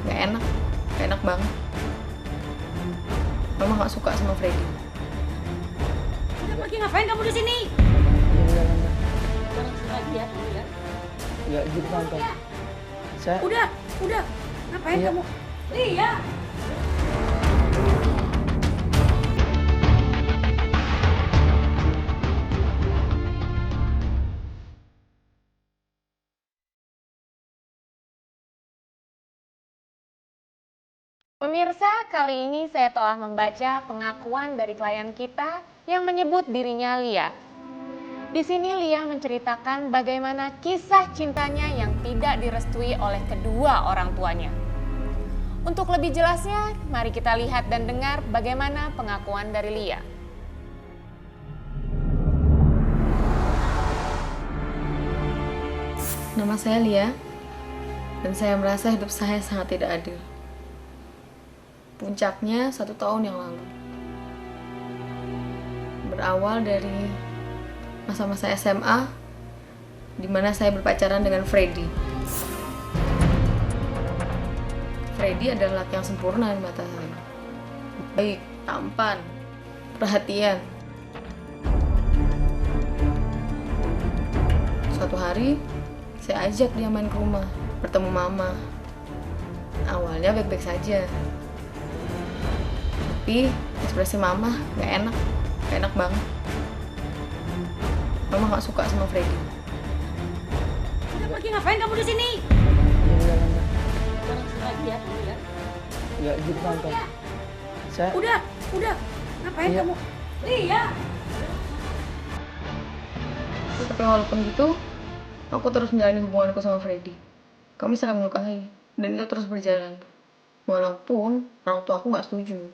Gak enak, gak enak banget. Mama gak suka sama Freddy. Udah pergi, ngapain kamu di sini? Enggak. Jangan lagi ya, kamu ya. Enggak gitu tante. Saya Udah, ngapain Iya. kamu? Iya. Pemirsa, kali ini saya telah membaca pengakuan dari klien kita yang menyebut dirinya Lia. Di sini Lia menceritakan bagaimana kisah cintanya yang tidak direstui oleh kedua orang tuanya. Untuk lebih jelasnya, mari kita lihat dan dengar bagaimana pengakuan dari Lia. Nama saya Lia, dan saya merasa hidup saya sangat tidak adil. Puncaknya 1 tahun yang lalu. Berawal dari masa-masa SMA, di mana saya berpacaran dengan Freddy. Freddy adalah laki yang sempurna di mata saya. Baik, tampan, perhatian. Suatu hari, saya ajak dia main ke rumah, bertemu mama. Awalnya baik-baik saja. Tapi ekspresi mama gak enak banget. Mama gak suka sama Freddy. Udah pergi, ngapain kamu di sini? enggak. Jangan lagi ya, kamu ya. Enggak gitu tante. Saya Udah, ngapain Iya. kamu? Iya. Tapi walaupun gitu, aku terus menjalani hubunganku sama Freddy. Kami sangat menyukai, dan itu terus berjalan. Walaupun orang tua aku gak setuju.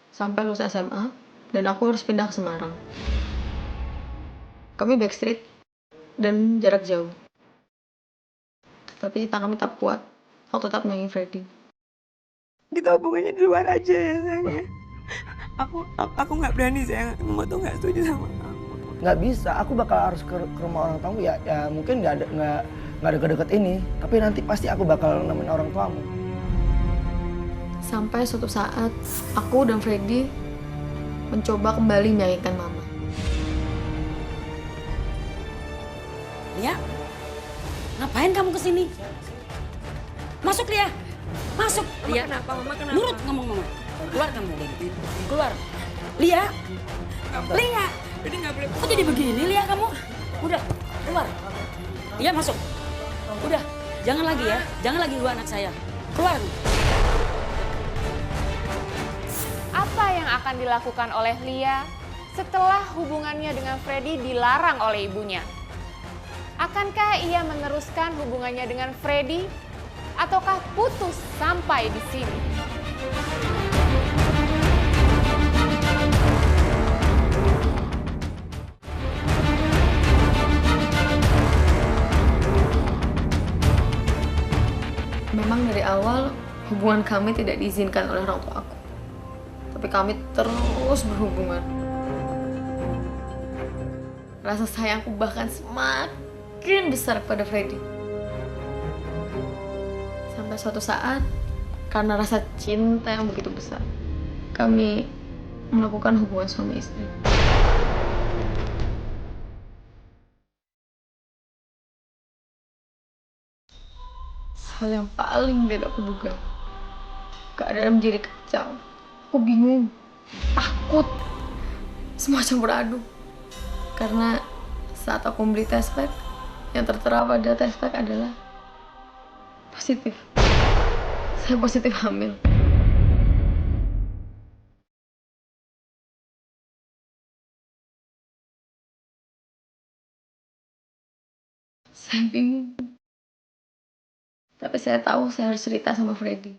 Sampai lulus SMA, dan aku harus pindah ke Semarang. Kami backstreet dan jarak jauh. Tapi cinta kami tetap kuat. Aku tetap menyayangi Freddy. Kita hubungannya di luar aja ya sayang ya. Aku nggak berani sayang, mama tuh nggak setuju sama kamu. nggak bisa. Aku bakal harus ke rumah orang tamu ya. Ya mungkin nggak deket-deket ini. Tapi nanti pasti aku bakal nemenin orang tuamu. Sampai suatu saat, aku dan Freddy mencoba kembali meyakinkan mama. Lia, ngapain kamu kesini? Masuk Lia, masuk. Lia, Kenapa mama kenapa? nurut ngomong mama. Keluar kamu dari sini. Keluar. Lia, Lia. Jadi nggak boleh. Kok jadi begini Lia kamu? Udah, keluar. Lia masuk. Udah, jangan lagi ya. Jangan lagi gua anak saya. Keluar. Apa yang akan dilakukan oleh Lia setelah hubungannya dengan Freddy dilarang oleh ibunya? Akankah ia meneruskan hubungannya dengan Freddy ataukah putus sampai di sini? Memang dari awal, hubungan kami tidak diizinkan oleh orang tua aku. Tapi kami terus berhubungan. Rasa sayangku bahkan semakin besar kepada Freddy. Sampai suatu saat, karena rasa cinta yang begitu besar, kami melakukan hubungan suami istri. Hal yang paling tidak kuduga, keadaan menjadi kacau. Aku bingung, takut, semua campur aduk. Karena saat aku membeli test pack, yang tertera pada test pack adalah positif. Saya positif hamil. Saya bingung. Tapi saya tahu saya harus cerita sama Freddy.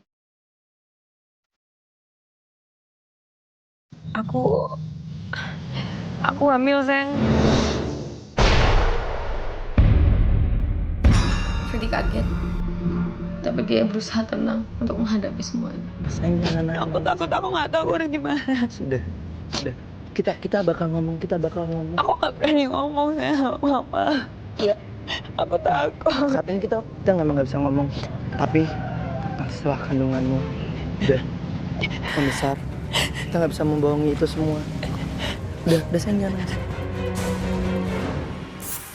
Aku hamil sayang. Freddy kaget. Tapi dia berusaha tenang untuk menghadapi semuanya. Sayang jangan nangis. Aku takut, aku nggak tahu aku harus gimana. Sudah. Kita bakal ngomong. Aku nggak berani ngomong sayang sama mama. Iya. Aku takut. Saat ini kita memang nggak bisa ngomong. Tapi setelah kandunganmu udah membesar, kita nggak bisa membohongi itu semua. Udah sayang, jangan nangis.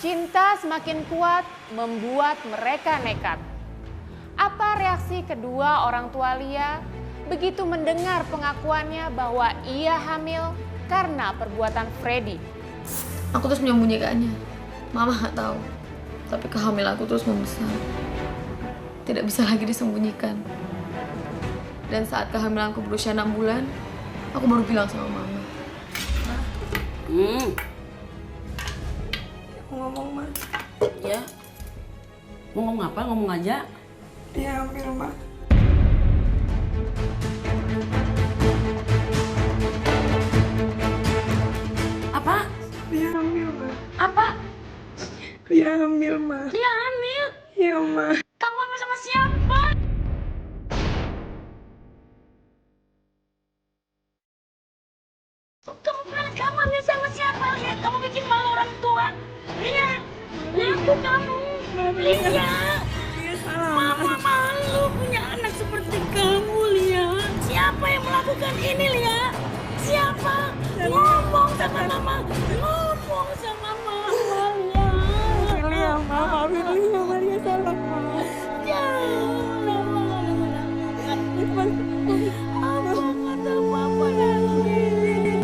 Cinta semakin kuat membuat mereka nekat. Apa reaksi kedua orang tua Lia begitu mendengar pengakuannya bahwa ia hamil karena perbuatan Freddy? Aku terus menyembunyikannya. Mama nggak tahu. Tapi kehamilanku terus membesar. Tidak bisa lagi disembunyikan. Dan saat kehamilanku berusia 6 bulan, aku baru bilang sama Mama. Ngomong, Ma. Ya. Mau ngomong apa? Ngomong aja. Dia hamil, Ma. Apa? Dia hamil, Ma. Apa? Dia hamil, Ma. Dia hamil. Iya, Ma. Kamu hamil sama siapa? Kamu hamil sama siapa? Lihat, kamu bikin malu orang tua. Lihat, aku kamu. Lihat. Dia salah, Ma. Mama malu punya anak seperti kamu, Lia. Siapa yang melakukan ini, Lia? Siapa? Ngomong sama Mama. Ngomong sama Mama, Lia. Lia, Ma. Maafin Lia, Ma. Dia salah, Ma. Apa kata Papa dalam ini?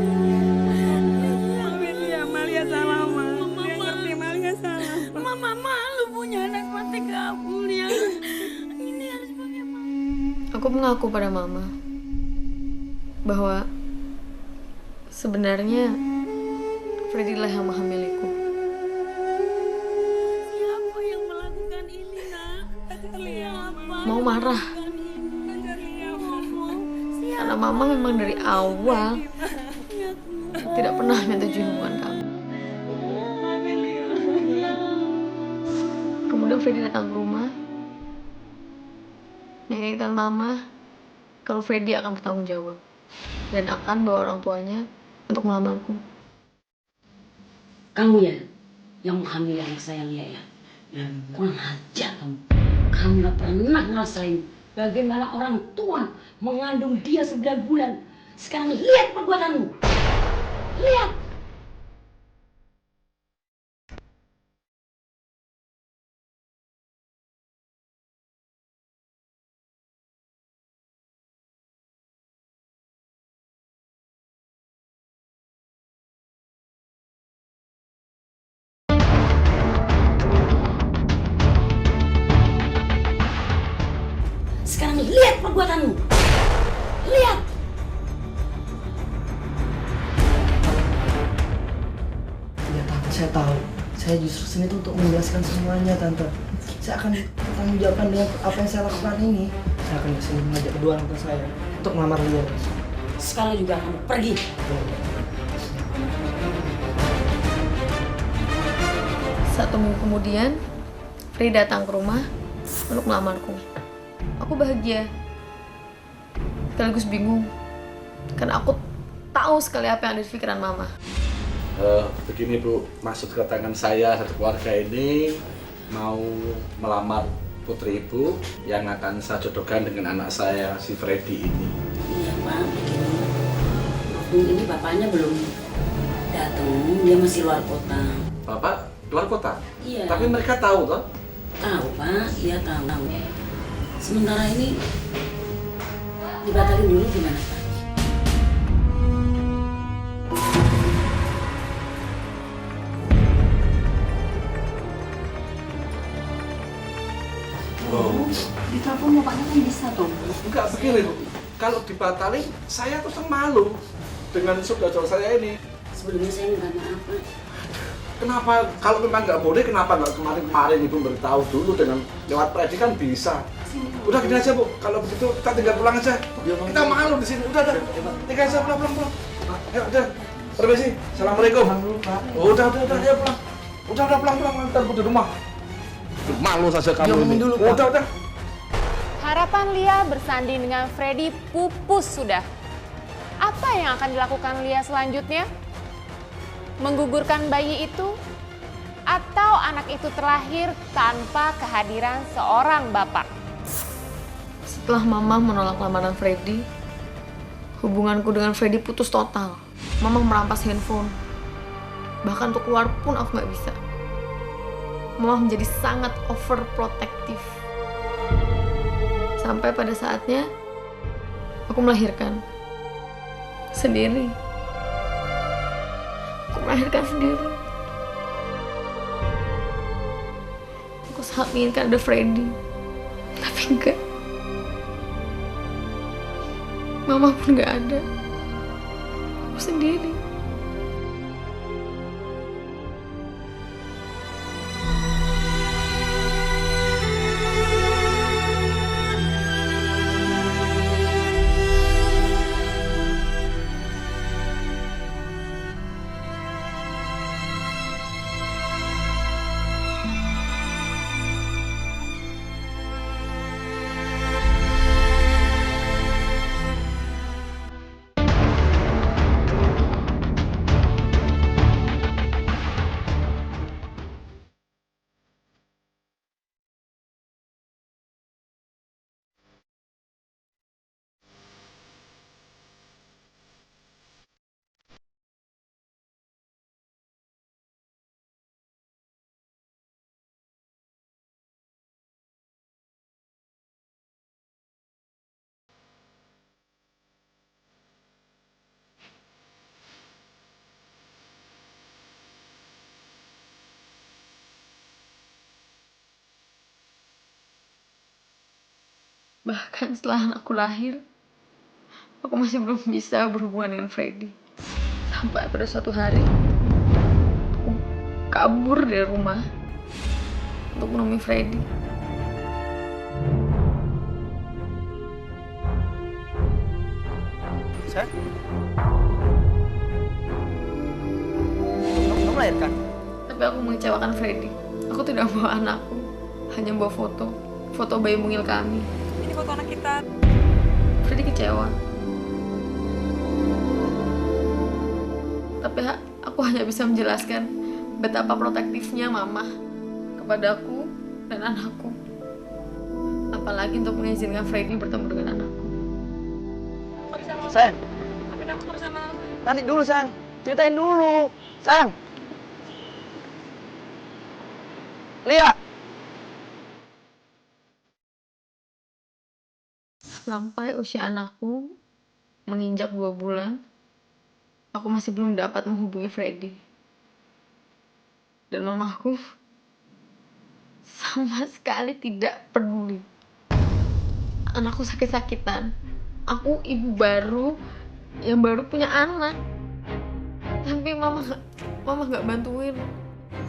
Maafin Lia, Ma. Lia salah, Ma. Dia ngerti, Ma. Lia salah. Mama malu punya anak seperti kamu, Lia. Ini harus bagaimana? Aku mengaku pada Mama bahwa sebenarnya Freddy lah yang menghamiliku. Siapa yang melakukan ini, Nak? Siapa? Mau marah karena Mama memang dari awal tidak pernah menyetujui hubungan kami. Kemudian Freddy datang ke rumah, mengingatkan Mama kalau Freddy akan bertanggung jawab dan akan bawa orang tuanya untuk melamarku. Kamu ya yang menghamili anak saya, Lia ya? Kurang ajar kamu. Kamu gak pernah ngerasain bagaimana orang tua mengandung dia 9 bulan. Sekarang lihat perbuatanmu. Lihat. Sekarang lihat perbuatanmu. Lihat. Ya Tante, saya tahu. Saya justru sini tuh untuk menjelaskan semuanya, Tante. Saya akan bertanggung jawabkan dengan apa yang saya lakukan ini. Saya akan kesini mengajak kedua orang tua saya untuk melamar Lia. Sekarang juga kamu pergi. Satu minggu kemudian, Freddy datang ke rumah untuk melamarku. Aku bahagia, sekaligus bingung, karena aku tahu sekali apa yang ada di pikiran Mama. Begini Bu, maksud kedatangan saya satu keluarga ini mau melamar putri Ibu yang akan saya jodohkan dengan anak saya, si Freddy ini. Iya Pak, begini. Waktu ini bapaknya belum datang, dia masih luar kota. Bapak luar kota? Iya. Tapi mereka tahu toh? Tahu Pak, iya tahu. Sementara ini dibatalin dulu gimana Pak? Oh. Ditelepon bapaknya kan bisa tuh. Enggak begini Bu, kalau dibatalin saya tuh malu dengan saudara saya ini. Sebelumnya saya minta maaf Pak. Kenapa kalau memang nggak boleh, kenapa nggak kemarin Ibu beritahu dulu dengan lewat Freddy kan bisa. Udah gini aja Bu, kalau begitu kita tinggal pulang aja. Kita malu di sini. Udah, tinggal aja pulang. Ayo, udah. Permisi. Assalamualaikum. Oh, udah, ayo pulang. Udah pulang, ntar di rumah. Malu saja kamu ini. Dulu, Oh, udah. Harapan Lia bersanding dengan Freddy pupus sudah. Apa yang akan dilakukan Lia selanjutnya? Menggugurkan bayi itu? Atau anak itu terlahir tanpa kehadiran seorang bapak? Setelah Mama menolak lamaran Freddy, hubunganku dengan Freddy putus total. Mama merampas handphone. Bahkan untuk keluar pun aku nggak bisa. Mama menjadi sangat overprotective. Sampai pada saatnya aku melahirkan sendiri. Aku melahirkan sendiri. Aku sangat menginginkan ada Freddy, tapi enggak. Mama pun enggak ada. Aku sendiri. Bahkan setelah anakku lahir, aku masih belum bisa berhubungan dengan Freddy. Sampai pada suatu hari, aku kabur dari rumah untuk menemui Freddy. Saya? Kamu melahirkan? Tapi aku mengecewakan Freddy. Aku tidak bawa anakku, hanya bawa foto bayi mungil kami. Ini foto anak kita. Freddy kecewa. Tapi aku hanya bisa menjelaskan betapa protektifnya Mama kepadaku dan anakku. Apalagi untuk mengizinkan Freddy bertemu dengan anakku. Sayang. Nanti dulu, Sayang. Ceritain dulu. Sayang. Lia. Sampai usia anakku menginjak 2 bulan, aku masih belum dapat menghubungi Freddy. Dan mamaku sama sekali tidak peduli. Anakku sakit-sakitan. Aku ibu baru yang baru punya anak. Tapi mama nggak bantuin.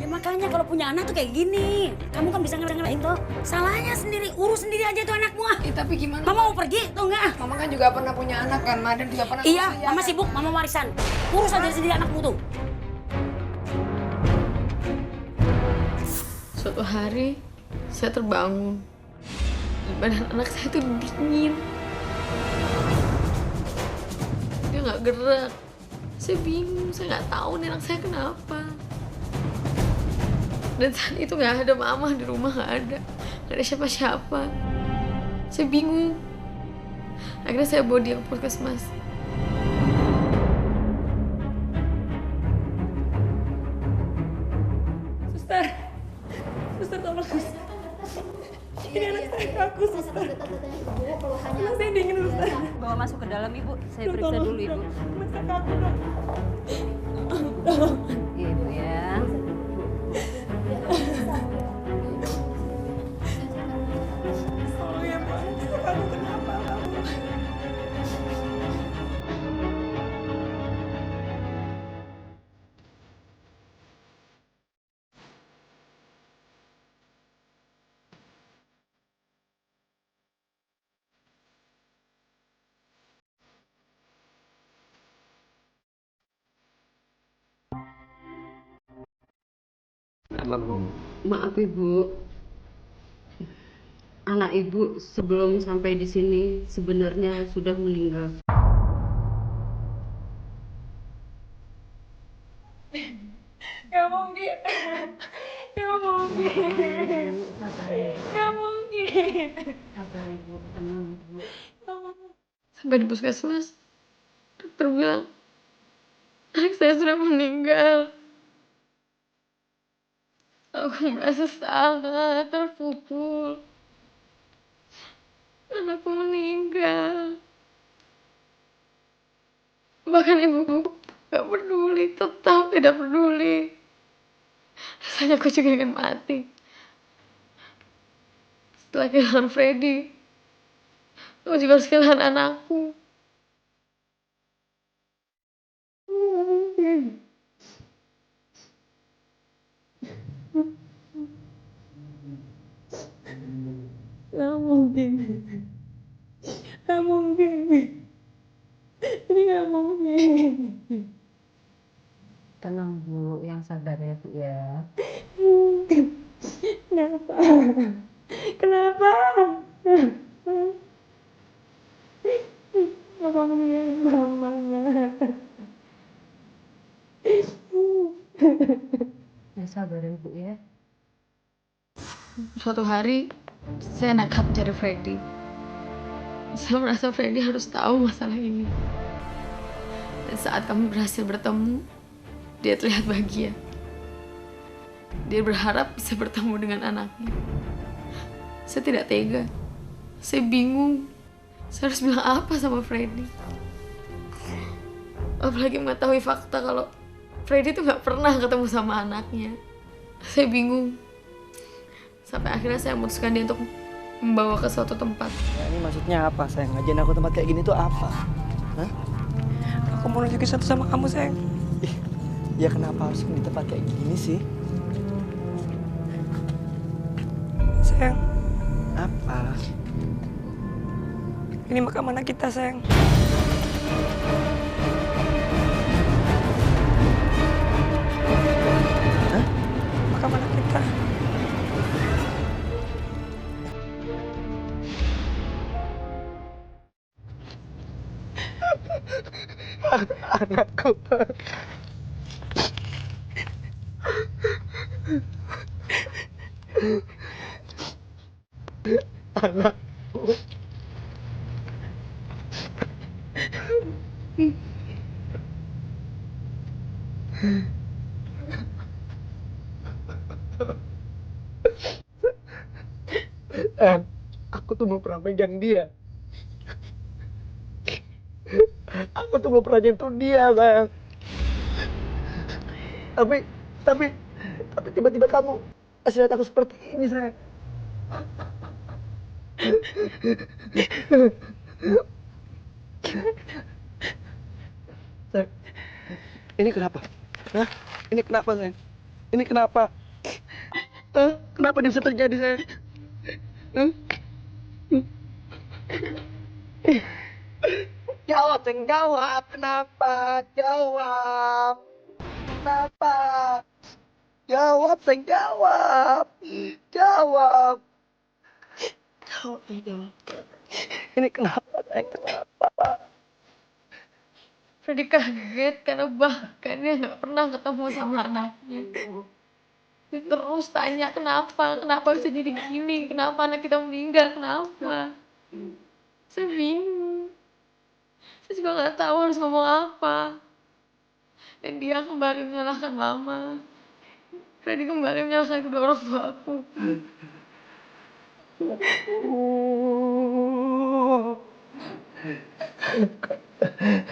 Ya makanya kalau punya anak tuh kayak gini. Kamu kan bisa ngerain tuh. Salahnya sendiri, urus sendiri aja tuh anakmu. Tapi gimana? Mama mau pergi tuh enggak? Mama kan juga pernah punya anak kan, Ma, dan juga pernah Iya, ngurus dia, mama kan? sibuk, mama warisan. Urus aja sendiri anakmu tuh. Suatu hari saya terbangun. Badan anak saya tuh dingin. Dia nggak gerak. Saya bingung, saya nggak tahu nih anak saya kenapa. Dan saat itu nggak ada mama di rumah, nggak ada siapa-siapa. Saya bingung. Akhirnya saya bawa dia ke puskesmas. Suster tolong, suster. Ini anak saya kaku, suster. Anak saya dingin, suster. Bawa masuk ke dalam, Ibu. Saya periksa dulu, Ibu. Anak saya kaku, dok. Ibu ya. Tolong ya, Bu. Anak saya kaku, kenapa, kamu? Maaf, Ibu. Anak Ibu sebelum sampai di sini sebenarnya sudah meninggal. Gak mungkin. Gak mungkin. Gak mungkin. Sabar ibu, tenang ibu. Sampai di puskesmas, dokter bilang anak saya sudah meninggal. Aku merasa sangat terpukul. Anakku meninggal. Bahkan ibuku gak peduli, tetap tidak peduli. Rasanya aku juga ingin mati. Setelah kehilangan Freddy, aku juga harus kehilangan anakku. Gak mungkin. Gak mungkin. Ini gak mungkin. Tenang bu, yang sabar ya bu ya. Kenapa? Kenapa? Bapak meninggalin mama. Yang sabar ya bu ya. Suatu hari, saya nekat mencari Freddy. Saya merasa Freddy harus tahu masalah ini. Dan saat kami berhasil bertemu, dia terlihat bahagia. Dia berharap bisa bertemu dengan anaknya. Saya tidak tega. Saya bingung. Saya harus bilang apa sama Freddy. Apalagi mengetahui fakta kalau Freddy itu gak pernah ketemu sama anaknya. Saya bingung. Sampai akhirnya saya memutuskan dia untuk membawa ke suatu tempat. Ya, ini maksudnya apa, sayang? Ngajarin aku tempat kayak gini tuh apa? Hah? Aku mau nunjukin satu sama kamu, sayang. Ih, ya kenapa harus di tempat kayak gini sih? Sayang, Apa? ini makam anak kita, sayang. Hah? Makam anak kita. Anakku. Anakku. Aku tuh mau pernah pegang dia. Aku tuh mau pernah nyentuh dia, sayang. Tapi, tapi, tapi tiba-tiba kamu kasih lihat aku seperti ini, sayang. Sayang, ini kenapa? Hah? Ini kenapa, sayang? Ini kenapa? Hah? Kenapa ini bisa terjadi, sayang? Hah? Jawab, sayang, jawab. Kenapa? Jawab. Kenapa? Jawab, sayang, jawab. Jawab. Jawab, sayang, jawab. Ini kenapa, sayang? Kenapa? Freddy kaget karena bahkan dia nggak pernah ketemu sama anaknya. Dia terus tanya kenapa bisa jadi gini, kenapa anak kita meninggal, kenapa? Saya bingung. Saya juga nggak tahu harus ngomong apa. Dan dia kembali menyalahkan mama. Freddy kembali menyalahkan kedua orang tua aku.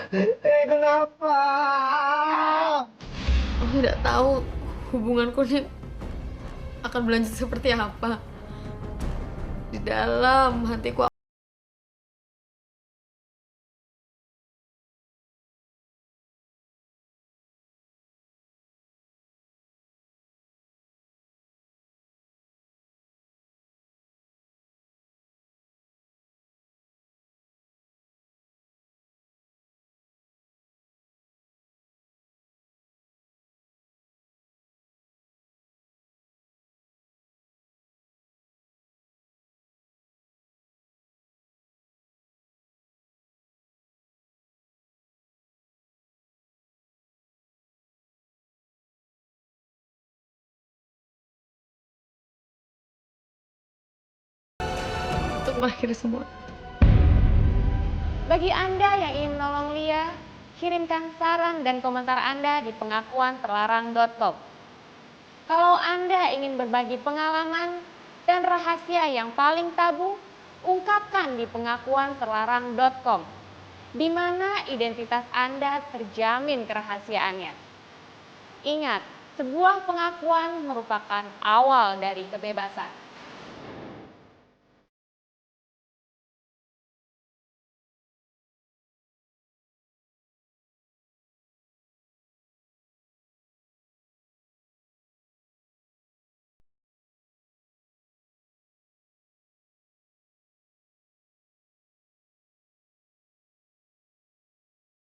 Ini kenapa? Aku tidak tahu hubunganku ini akan berlanjut seperti apa. Di dalam hatiku mengakhiri semua. Bagi Anda yang ingin menolong Lia, kirimkan saran dan komentar Anda di pengakuanterlarang.com. Kalau Anda ingin berbagi pengalaman dan rahasia yang paling tabu, ungkapkan di pengakuanterlarang.com, di mana identitas Anda terjamin kerahasiaannya. Ingat, sebuah pengakuan merupakan awal dari kebebasan.